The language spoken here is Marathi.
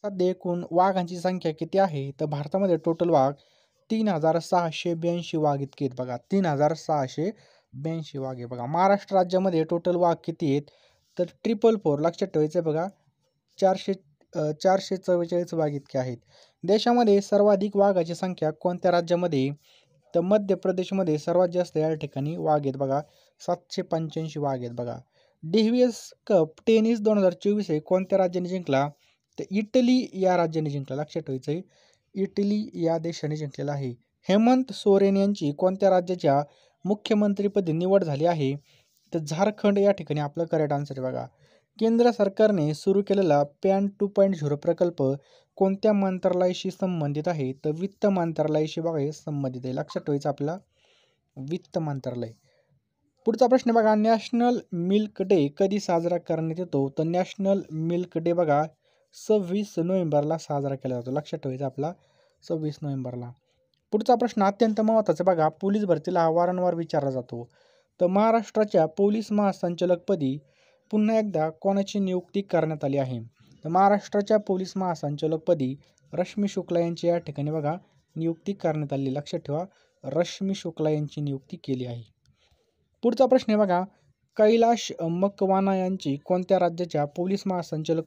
सध्या एकूण वाघांची संख्या किती आहे? तर भारतामध्ये टोटल वाघ 3682 वाघ इतके आहेत बघा. 3682 वाघ आहे बघा. महाराष्ट्र राज्यामध्ये टोटल वाघ किती आहेत? तर 444 लक्षात ठेवायचं आहे बघा. 444 वाघ इतके आहेत. देशामध्ये सर्वाधिक वाघाची संख्या कोणत्या राज्यामध्ये? तर मध्य प्रदेशमध्ये सर्वात जास्त या ठिकाणी वाघ आहेत बघा. 785 वाघ आहेत बघा. डेव्हिस कप टेनिस 2024 आहे कोणत्या राज्याने जिंकला? तर इटली या राज्याने जिंकला. लक्षात ठेवायचं आहे. इटली या देशाने जिंकलेला आहे. हेमंत सोरेन यांची कोणत्या राज्याच्या मुख्यमंत्रीपदी निवड झाली आहे? तर झारखंड या ठिकाणी आपलं करेक्ट आन्सर आहे बघा. केंद्र सरकारने सुरू केलेला पॅन 2.0 प्रकल्प कोणत्या मंत्रालयाशी संबंधित आहे? तर वित्त मंत्रालयाशी बघा हे संबंधित आहे. लक्षात ठेवायचं आपला वित्त मंत्रालय. पुढचा प्रश्न बघा. नॅशनल मिल्क डे कधी साजरा करण्यात येतो? तर नॅशनल मिल्क डे बघा 26 नोव्हेंबरला साजरा केला जातो. लक्षात ठेवायचं आपला 26 नोव्हेंबरला. पुढचा प्रश्न अत्यंत महत्त्वाचा बघा. पोलीस भरतीला वारंवार विचारला जातो. तर महाराष्ट्राच्या पोलीस महासंचालकपदी पुन्हा एकदा कोणाची नियुक्ती करण्यात आली आहे? तर महाराष्ट्राच्या पोलीस महासंचालकपदी रश्मी शुक्ला यांची या ठिकाणी बघा नियुक्ती करण्यात आली. लक्षात ठेवा रश्मी शुक्ला यांची नियुक्ती केली आहे. पुढचा प्रश्न आहे बघा. कैलाश मकवाना यांची कोणत्या राज्याच्या पोलीस महासंचालक